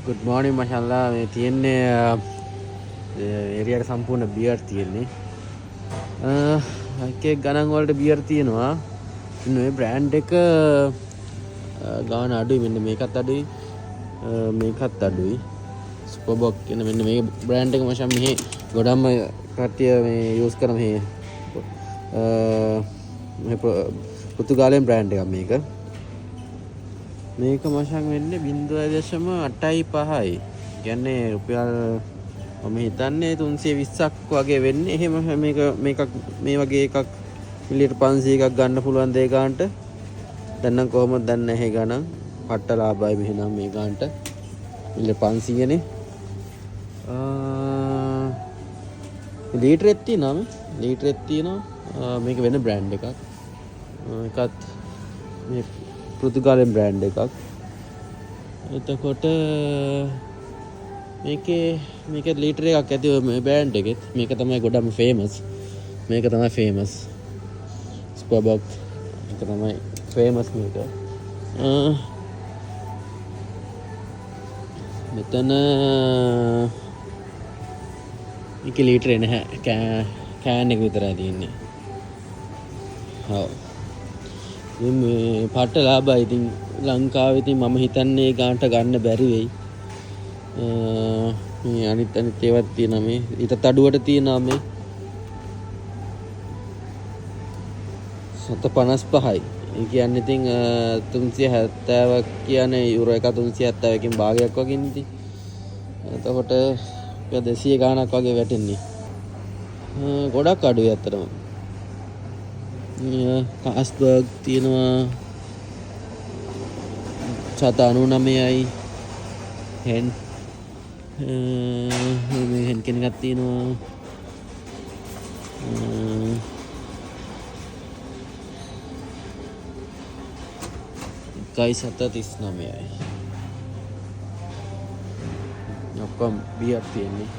good morning mashallah මේ තියෙන්නේ ඒරියාට සම්පූර්ණ බියර් තියෙන්නේ එක එක ගණන් වලට බියර් තියෙනවා ඉතින් මේ බ්‍රෑන්ඩ් එක ගාන අඩුයි මෙන්න මේකත් අඩුයි මේකත් අඩුයි ස්පොබොක් කියන මෙන්න මේ බ්‍රෑන්ඩ් එක මචං මෙහි ගොඩක්ම කට්ටිය මේ යූස් කරන මේ පෘතුගාලයෙන් බ්‍රෑන්ඩ් එකක් මේක මචං වෙන්නේ 0.85යි. කියන්නේ රුපියල් මම හිතන්නේ 320ක් වගේ වෙන්නේ. එහෙම මේක මේ වගේ එකක් මිලියටර් 500 එකක් ගන්න පුළුවන් දේ ගන්නට. දැන් නම් කොහොමද දන්නේ නැහැ ගණන්. පට්ට ලාභයි මෙහෙනම් මේ ගන්නට. මිලියටර් 500 නේ. ලීටරෙත් තියෙනවා මේක වෙන බ්‍රෑන්ඩ් එකක්. ඒකත් මේ පෘතුගාලයෙන් බ්‍රෑන්ඩ් එකක්. එතකොට මේකේ ලීටර් එකක් ඇති මේ බ්‍රෑන්ඩ් එකෙත්. මේක තමයි ගොඩම ෆේමස්. ස්පොබොක් එක තමයි ෆේමස් මේක. මෙතන මේක ලීටර් නැහැ. කෑන් එක විතරයි තියෙන්නේ. ඔව්. මේ පට්ට ලාභයි. ඉතින් ලංකාවේ ඉතින් මම හිතන්නේ ගානට ගන්න බැරි වෙයි. මේ අනිත් ඒවත් තියෙනවා මේ ඊටත් අඩුවට තියෙනවා මේ 755යි. ඒ කියන්නේ ඉතින් 370ක් කියන්නේ යුරෝ 370කින් භාගයක් වගේ නේ ඉතින්. එතකොට 200 ගාණක් වගේ වැටෙන්නේ. ගොඩක් අඩුයි අතරම. කාස්බර්ග් තියෙනවා 799යි. හෙන් කෙනෙක්ක් තියෙනවා 1.739යි. ඔක්කොම බියර් තියෙන්නේ.